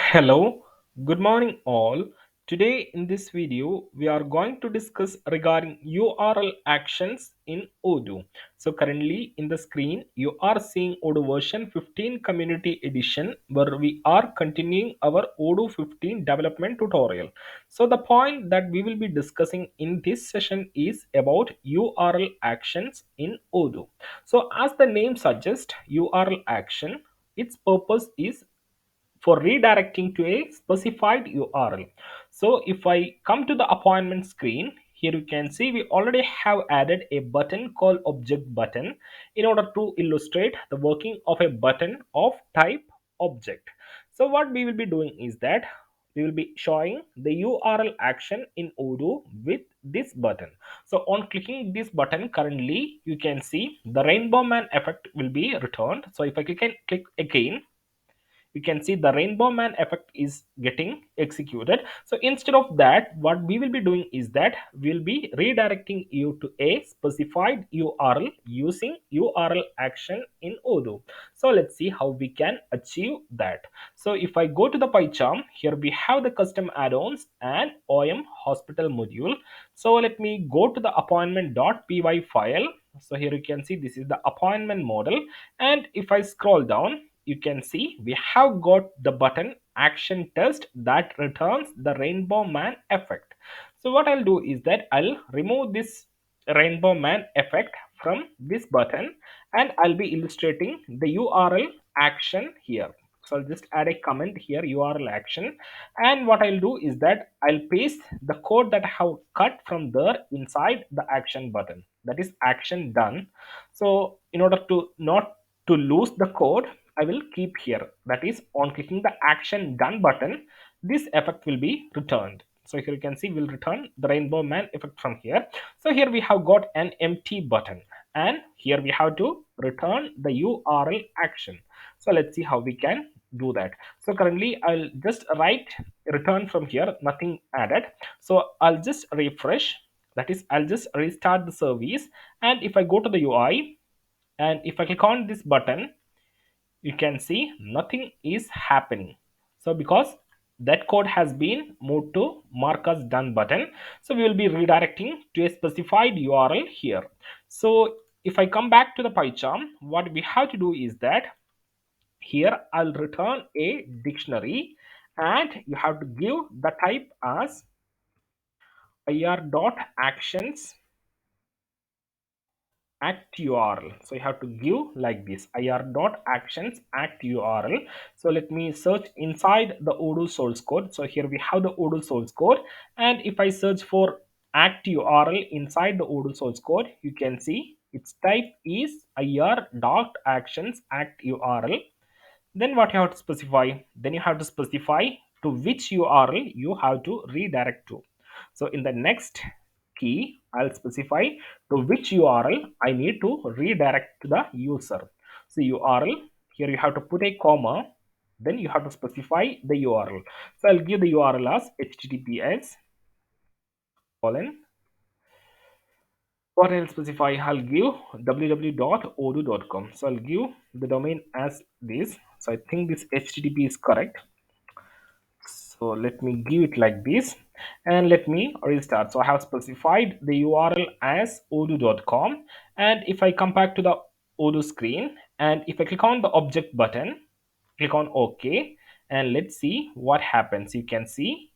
Hello, good morning all. Today in this video we are going to discuss regarding URL actions in Odoo. So currently in the screen you are seeing Odoo version 15 community edition where we are continuing our Odoo 15 development tutorial. So the point that we will be discussing in this session is about URL actions in Odoo. So as the name suggests, URL action, its purpose is for redirecting to a specified URL. So if I come to the appointment screen, here you can see we already have added a button called object button in order to illustrate the working of a button of type object. So what we will be doing is that we will be showing the URL action in Odoo with this button. So on clicking this button, currently you can see the rainbow man effect will be returned. So if I click again, you can see the rainbow man effect is getting executed. So instead of that, what we will be doing is that we'll be redirecting you to a specified URL using URL action in Odoo. So let's see how we can achieve that. So if I go to the PyCharm, here we have the custom add-ons and OM hospital module. So let me go to the appointment.py file. So here you can see this is the appointment model, and if I scroll down, you can see we have got the button action test that returns the rainbow man effect. So what I'll do is that I'll remove this rainbow man effect from this button, and I'll be illustrating the URL action here. So I'll just add a comment here, URL action, and what I'll do is that I'll paste the code that I have cut from there inside the action button, that is action done. So in order to not to lose the code, I will keep here, that is on clicking the action done button, this effect will be returned. So here you can see we'll return the rainbow man effect from here. So here we have got an empty button, and here we have to return the URL action. So let's see how we can do that. So currently I'll just write return from here, nothing added. So I'll just refresh, that is I'll just restart the service, and if I go to the UI and if I click on this button, you can see nothing is happening. So because that code has been moved to mark as done button, so we will be redirecting to a specified URL here. So if I come back to the PyCharm, what we have to do is that here I'll return a dictionary, and you have to give the type as ir.actions act URL. So you have to give like this, ir.actions act URL. So let me search inside the Odoo source code. So here we have the Odoo source code, and if I search for act URL inside the Odoo source code, you can see its type is ir.actions act URL. Then what you have to specify, then you have to specify to which URL you have to redirect to. So in the next key, I'll specify to which URL I need to redirect to the user. So URL, here you have to put a comma, then you have to specify the URL. So I'll give the URL as https colon, what I'll specify, I'll give www.odoo.com. So I'll give the domain as this. So I think this http is correct. So let me give it like this, and let me restart. So I have specified the URL as odoo.com, and if I come back to the Odoo screen, and if I click on the object button, click on OK, and let's see what happens. You can see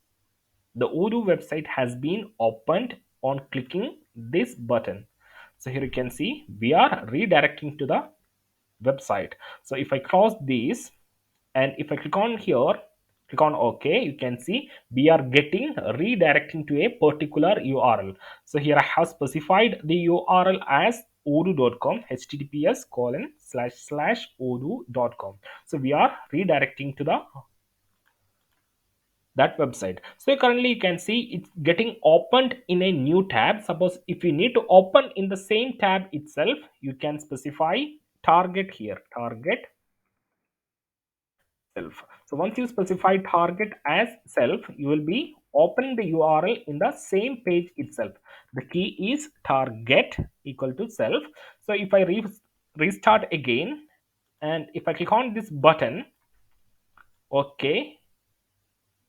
the Odoo website has been opened on clicking this button. So here you can see we are redirecting to the website. So if I close this, and if I click on here, click on OK, you can see we are getting redirecting to a particular URL. So here I have specified the URL as odoo.com, https colon slash slash odoo.com. So we are redirecting to the that website. So currently you can see it's getting opened in a new tab. Suppose if you need to open in the same tab itself, you can specify target here, target self. So once you specify target as self, you will be opening the URL in the same page itself. The key is target equal to self. So if I restart again, and if I click on this button, okay,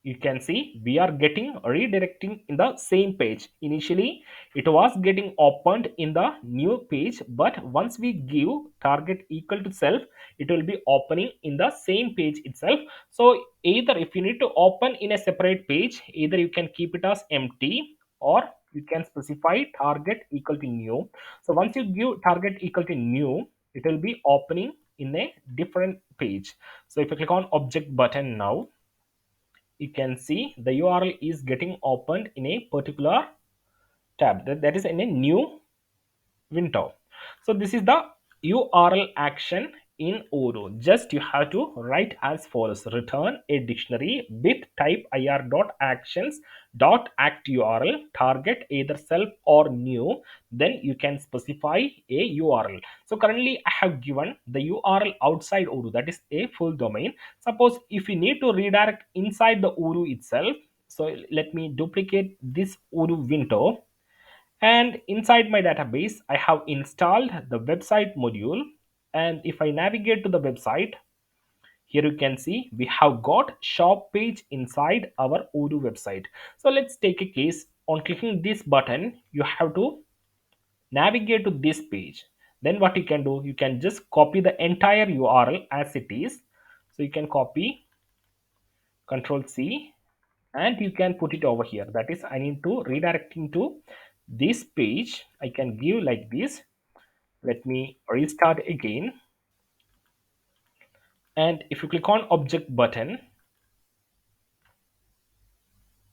you can see we are getting redirecting in the same page. Initially it was getting opened in the new page, but once we give target equal to self, it will be opening in the same page itself. So either if you need to open in a separate page, either you can keep it as empty, or you can specify target equal to new. So once you give target equal to new, it will be opening in a different page. So if you click on object button now, you can see the URL is getting opened in a particular tab, that is in a new window. So this is the URL action in Odoo. Just you have to write as follows: return a dictionary with type ir dot actions dot act URL, target either self or new, then you can specify a URL. So currently I have given the URL outside Odoo, that is a full domain. Suppose if you need to redirect inside the Odoo itself, so let me duplicate this Odoo window, and inside my database I have installed the website module. And if I navigate to the website, here you can see we have got shop page inside our Odoo website. So let's take a case. On clicking this button, you have to navigate to this page. Then what you can do, you can just copy the entire URL as it is. So you can copy, Control C, and you can put it over here. That is, I need to redirecting to this page. I can give like this. Let me restart again. And if you click on object button,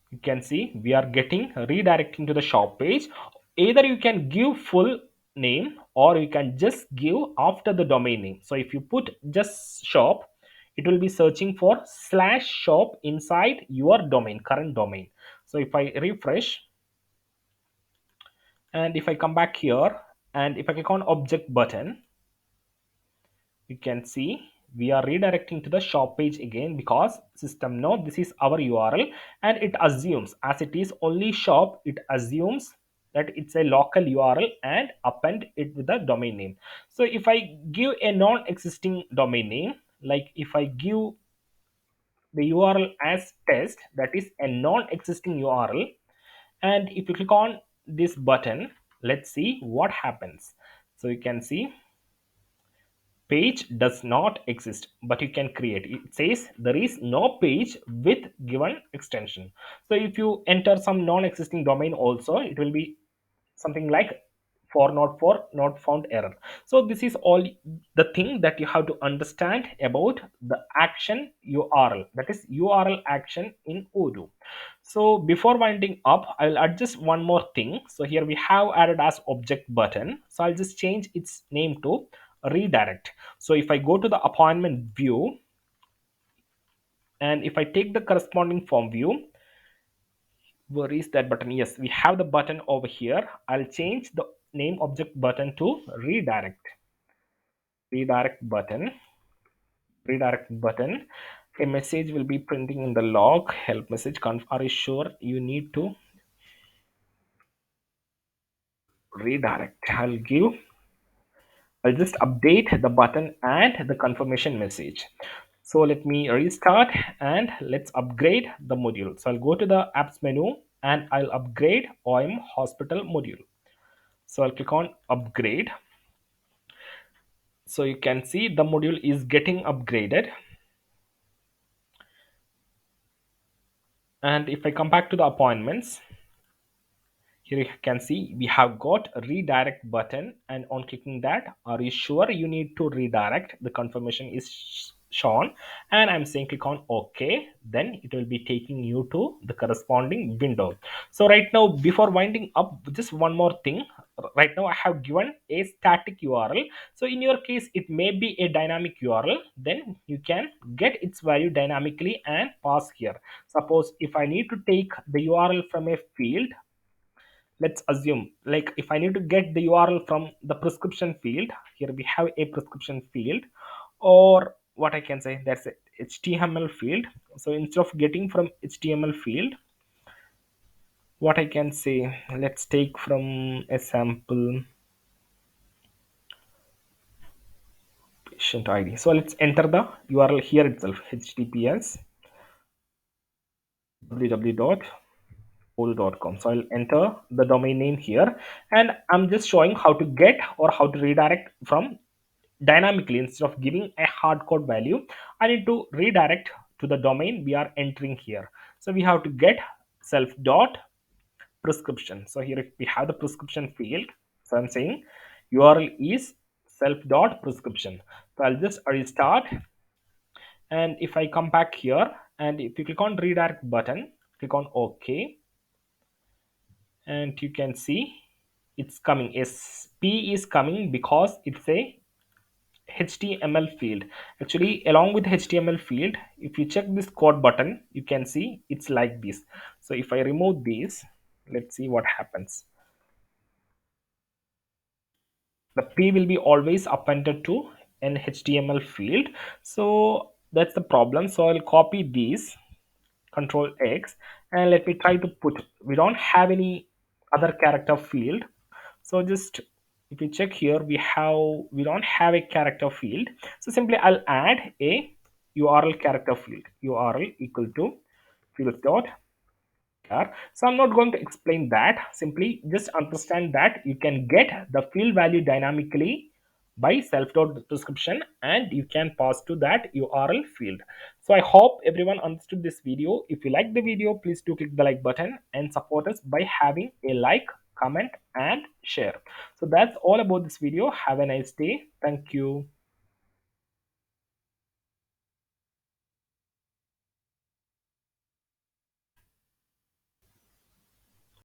you can see we are getting redirecting to the shop page. Either you can give full name, or you can just give after the domain name. So if you put just shop, it will be searching for slash shop inside your domain, current domain. So if I refresh, and if I come back here, and if I click on object button, you can see we are redirecting to the shop page again, because system know this is our URL, and it assumes, as it is only shop, it assumes that it's a local URL and append it with the domain name. So if I give a non-existing domain name, like if I give the URL as test, that is a non-existing URL, and if you click on this button, let's see what happens. So you can see page does not exist, but you can create. It says there is no page with given extension. So if you enter some non-existing domain also, it will be something like 404 not found error. So this is all the thing that you have to understand about the action URL, that is URL action in Odoo. So before winding up, I'll add just one more thing. So here we have added as object button, so I'll just change its name to redirect. So if I go to the appointment view, and if I take the corresponding form view, where is that button? Yes, we have the button over here. I'll change the name object button to redirect. Redirect button. Redirect button. A message will be printing in the log. Help message. Are you sure you need to redirect? I'll just update the button and the confirmation message. So let me restart, and let's upgrade the module. So I'll go to the apps menu, and I'll upgrade OM hospital module. So I'll click on upgrade. So you can see the module is getting upgraded. And if I come back to the appointments, here you can see we have got a redirect button, and on clicking that, are you sure you need to redirect, the confirmation is shown, and I'm saying click on OK. Then it will be taking you to the corresponding window. So right now, before winding up, just one more thing. Right now I have given a static URL. So in your case it may be a dynamic URL, then you can get its value dynamically and pass here. Suppose if I need to take the URL from a field, let's assume, like if I need to get the URL from the prescription field, here we have a prescription field, or what I can say, that's a HTML field. So instead of getting from HTML field, what I can say, let's take from a sample patient ID. So let's enter the URL here itself, https www.odoo.com. So I'll enter the domain name here, and I'm just showing how to get or how to redirect from dynamically. Instead of giving a hard code value, I need to redirect to the domain we are entering here. So we have to get self dot prescription. So here if we have the prescription field, so I'm saying URL is self dot prescription. So I'll just restart, and if I come back here and if you click on redirect button, click on OK, and you can see it's coming. SP is coming because it's a HTML field. Actually, along with HTML field, if you check this code button, you can see it's like this. So if I remove this, let's see what happens. The P will be always appended to an HTML field. So that's the problem. So I'll copy these, Control X, and let me try to put. We don't have any other character field. So just if you check here, we don't have a character field. So simply I'll add a URL character field. URL equal to fields dot are. So I'm not going to explain that. Simply just understand that you can get the field value dynamically by self.description, and you can pass to that URL field. So I hope everyone understood this video. If you like the video, please do click the like button and support us by having a like, comment and share. So that's all about this video. Have a nice day. Thank you.